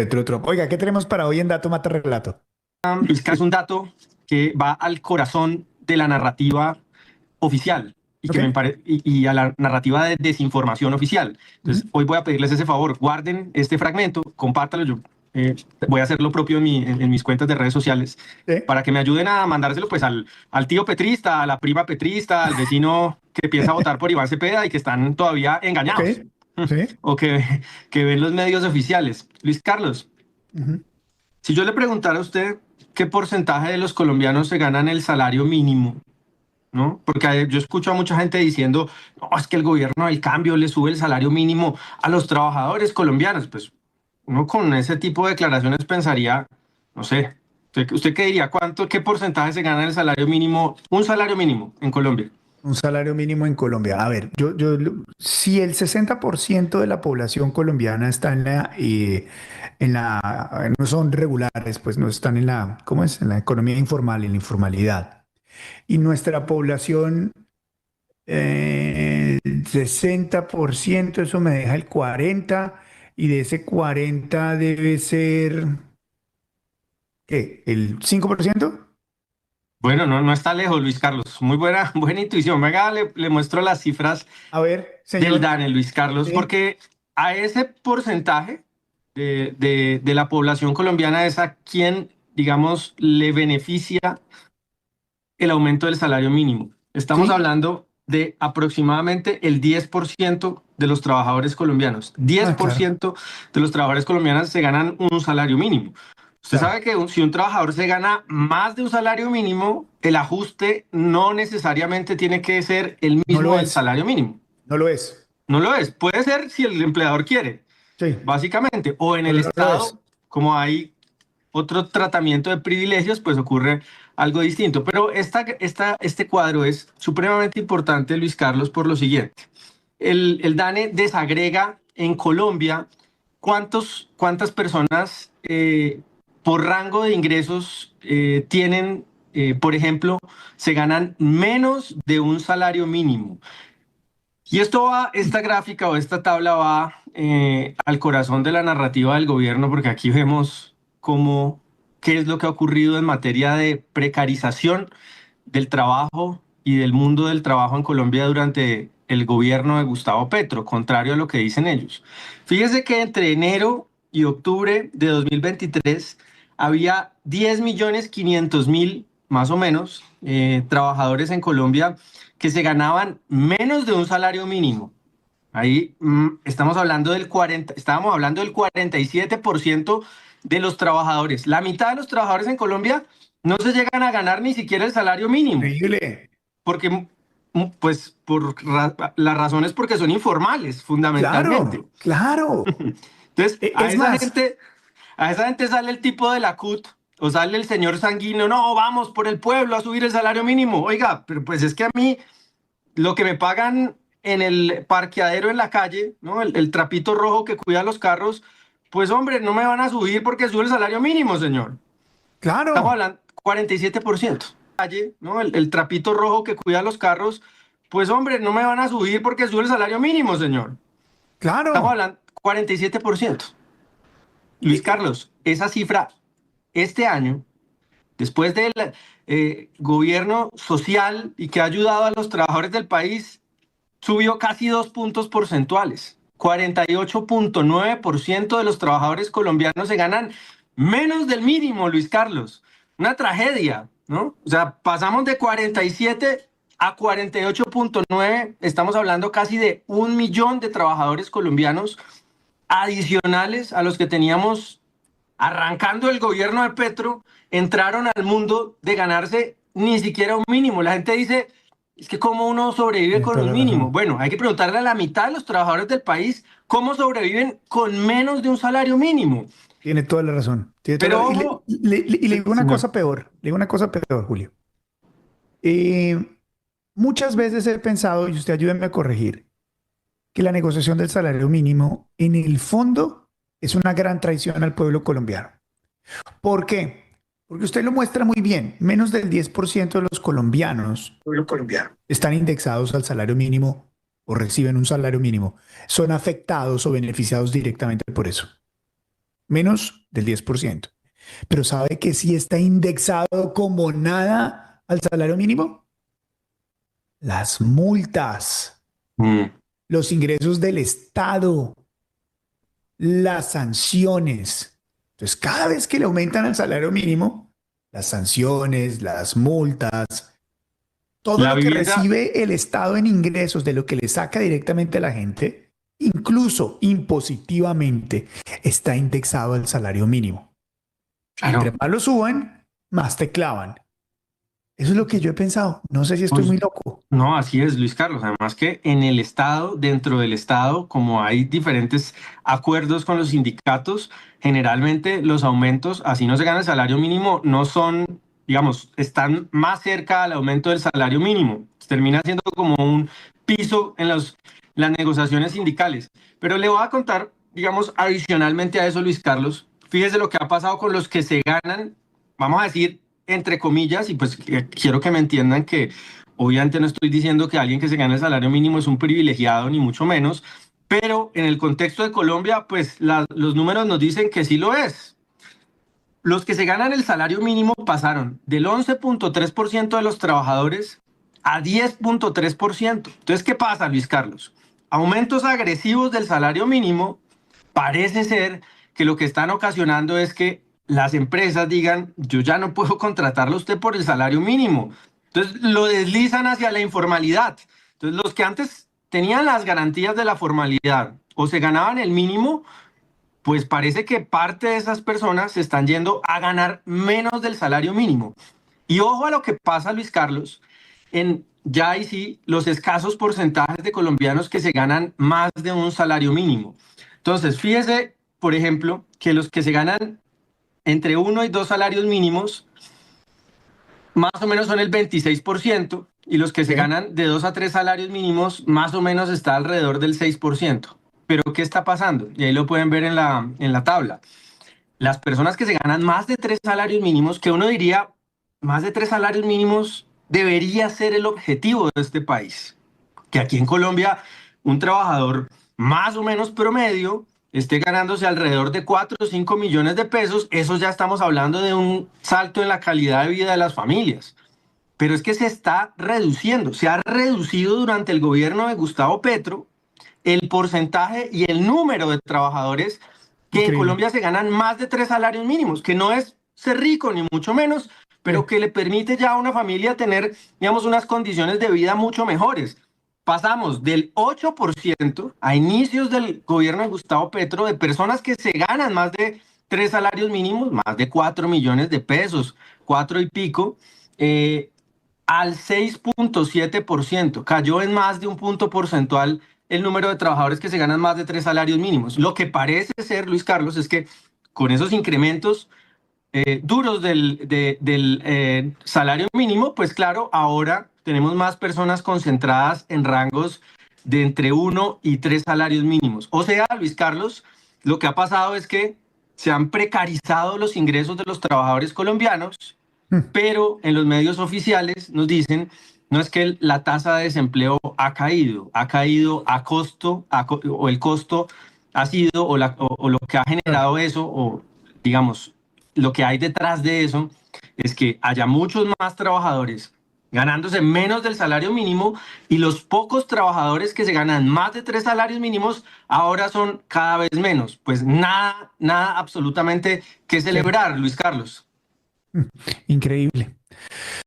Petrotrop. Oiga, ¿qué tenemos para hoy en Dato Mata Relato? Luis, que es un dato que va al corazón de la narrativa oficial y, ¿Ok? y a la narrativa de desinformación oficial. Ujú. Entonces, hoy voy a pedirles ese favor, guarden este fragmento, compártalo. Yo voy a hacer lo propio en mis cuentas de redes sociales Sí. para que me ayuden a mandárselo pues al tío petrista, a la prima petrista, al vecino que piensa votar por Iván Cepeda y que están todavía Ok. engañados Sí. o que ven los medios oficiales. Luis Carlos, Ujú. si yo le preguntara a usted qué porcentaje de los colombianos se ganan el salario mínimo, ¿no? Porque yo escucho a mucha gente diciendo, no, es que el gobierno del cambio le sube el salario mínimo a los trabajadores colombianos. Pues uno con ese tipo de declaraciones pensaría, no sé, ¿usted qué diría? ¿Qué porcentaje se gana el salario mínimo, un salario mínimo en Colombia? Un salario mínimo en Colombia. A ver, si el 60% de la población colombiana está no son regulares, pues no están en la, ¿cómo es? En la economía informal, en la informalidad. Y nuestra población, 60%, eso me deja el 40, y de ese 40 debe ser, ¿qué? ¿El 5%? Bueno, no está lejos, Luis Carlos. Muy buena, buena intuición. Venga, le muestro las cifras A ver, del señor. DANE, Luis Carlos, Sí. porque a ese porcentaje de la población colombiana es a quien, digamos, le beneficia el aumento del salario mínimo. Estamos Sí. hablando de aproximadamente el 10% de los trabajadores colombianos. diez Ah, por claro, ciento de los trabajadores colombianos se ganan un salario mínimo. Usted claro. sabe que si un trabajador se gana más de un salario mínimo, el ajuste no necesariamente tiene que ser el No lo mismo del es. salario mínimo. No lo es. No lo es. Puede ser si el empleador quiere, Sí, básicamente, o en el pero no lo es. Estado, como hay otro tratamiento de privilegios, pues ocurre algo distinto. Pero este cuadro es supremamente importante, Luis Carlos, por lo siguiente. El DANE desagrega en Colombia cuántas personas por rango de ingresos tienen, por ejemplo, se ganan menos de un salario mínimo. Y esta gráfica o esta tabla va al corazón de la narrativa del gobierno, porque aquí vemos qué es lo que ha ocurrido en materia de precarización del trabajo y del mundo del trabajo en Colombia durante el gobierno de Gustavo Petro, contrario a lo que dicen ellos. Fíjese que entre enero y octubre de 2023 había 10.500.000, más o menos, trabajadores en Colombia que se ganaban menos de un salario mínimo. Ahí estábamos hablando del 47% de los trabajadores. La mitad de los trabajadores en Colombia no se llegan a ganar ni siquiera el salario mínimo, Increíble. porque pues la razón es porque son informales, fundamentalmente. Claro, claro. Entonces, Es más, a esa gente sale el tipo de la CUT o sale el señor sanguíneo, no, vamos por el pueblo a subir el salario mínimo. Oiga, pero pues es que a mí lo que me pagan en el parqueadero en la calle, ¿no? El trapito rojo que cuida los carros, pues hombre, no me van a subir porque sube el salario mínimo, señor. Estamos claro, hablando 47%. Calle, ¿no? El trapito rojo que cuida los carros, pues hombre, no me van a subir porque sube el salario mínimo, señor. Estamos claro. hablando 47%. Luis Eh, Carlos, esa cifra este año, después del gobierno social y que ha ayudado a los trabajadores del país, subió casi 2 puntos porcentuales. 48,9% de los trabajadores colombianos se ganan menos del mínimo, Luis Carlos. Una tragedia, ¿no? O sea, pasamos de 47 a 48,9. Estamos hablando casi de 1 millón de trabajadores colombianos adicionales a los que teníamos arrancando el gobierno de Petro, entraron al mundo de ganarse ni siquiera un mínimo. La gente dice, es que cómo uno sobrevive Tiene con toda un la mínimo. razón. Bueno, hay que preguntarle a la mitad de los trabajadores del país cómo sobreviven con menos de un salario mínimo. Tiene toda la razón. Tiene toda Pero y ojo, le digo una señor. cosa peor. Le digo una cosa peor, Julio. Eh, Muchas veces he pensado, y usted ayúdeme a corregir, que la negociación del salario mínimo, en el fondo, es una gran traición al pueblo colombiano. ¿Por qué? Porque usted lo muestra muy bien. Menos del 10% de los colombianos, pueblo colombiano, están indexados al salario mínimo o reciben un salario mínimo. Son afectados o beneficiados directamente por eso. menos del 10%. Pero ¿sabe que sí está indexado como nada al salario mínimo? Las multas, Mm. los ingresos del Estado, las sanciones. Entonces, cada vez que le aumentan el salario mínimo, las sanciones, las multas, todo La lo que vivienda, recibe el Estado en ingresos de lo que le saca directamente a la gente, incluso impositivamente, está indexado al salario mínimo. Entre claro, más lo suban, más te clavan. Eso es lo que yo he pensado. No sé si estoy pues muy loco. no, así es, Luis Carlos. Además que en el Estado, dentro del Estado, como hay diferentes acuerdos con los sindicatos, generalmente los aumentos, así no se gana el salario mínimo, no son, digamos, están más cerca al aumento del salario mínimo. Termina siendo como un piso en las negociaciones sindicales. Pero le voy a contar, digamos, adicionalmente a eso, Luis Carlos, fíjese lo que ha pasado con los que se ganan, vamos a decir, entre comillas, y pues quiero que me entiendan que obviamente no estoy diciendo que alguien que se gane el salario mínimo es un privilegiado, ni mucho menos, pero en el contexto de Colombia, pues los números nos dicen que sí lo es. Los que se ganan el salario mínimo pasaron del 11.3% de los trabajadores a 10.3%. Entonces, ¿qué pasa, Luis Carlos? Aumentos agresivos del salario mínimo parece ser que lo que están ocasionando es que las empresas digan, yo ya no puedo contratarlo a usted por el salario mínimo. Entonces lo deslizan hacia la informalidad. Entonces los que antes tenían las garantías de la formalidad o se ganaban el mínimo, pues parece que parte de esas personas se están yendo a ganar menos del salario mínimo. Y ojo a lo que pasa, Luis Carlos, en ya ahí sí los escasos porcentajes de colombianos que se ganan más de un salario mínimo. Entonces, fíjese, por ejemplo, que los que se ganan entre uno y dos salarios mínimos, más o menos son el 26%, y los que se ¿Sí? ganan de dos a tres salarios mínimos, más o menos está alrededor del 6%. Pero, ¿qué está pasando? Y ahí lo pueden ver en la tabla. Las personas que se ganan más de tres salarios mínimos, que uno diría, más de tres salarios mínimos debería ser el objetivo de este país. Que aquí en Colombia un trabajador más o menos promedio esté ganándose alrededor de 4 o 5 millones de pesos, eso ya estamos hablando de un salto en la calidad de vida de las familias. Pero es que se está reduciendo, se ha reducido durante el gobierno de Gustavo Petro el porcentaje y el número de trabajadores que en Increíble. Colombia se ganan más de tres salarios mínimos, que no es ser rico ni mucho menos, pero Sí. que le permite ya a una familia tener, digamos, unas condiciones de vida mucho mejores. Pasamos del 8% a inicios del gobierno de Gustavo Petro de personas que se ganan más de tres salarios mínimos, más de 4 millones de pesos, cuatro y pico, eh, al 6.7%. Cayó en más de un punto porcentual el número de trabajadores que se ganan más de tres salarios mínimos. Lo que parece ser, Luis Carlos, es que con esos incrementos duros del salario mínimo, pues claro, ahora tenemos más personas concentradas en rangos de entre uno y tres salarios mínimos. O sea, Luis Carlos, lo que ha pasado es que se han precarizado los ingresos de los trabajadores colombianos, Mm. pero en los medios oficiales nos dicen, no es que la tasa de desempleo ha caído a costo, o el costo ha sido, o lo que ha Claro. generado eso, o digamos, lo que hay detrás de eso, es que haya muchos más trabajadores ganándose menos del salario mínimo, y los pocos trabajadores que se ganan más de tres salarios mínimos ahora son cada vez menos. Pues nada, nada absolutamente que Sí. celebrar, Luis Carlos. Mm. Increíble.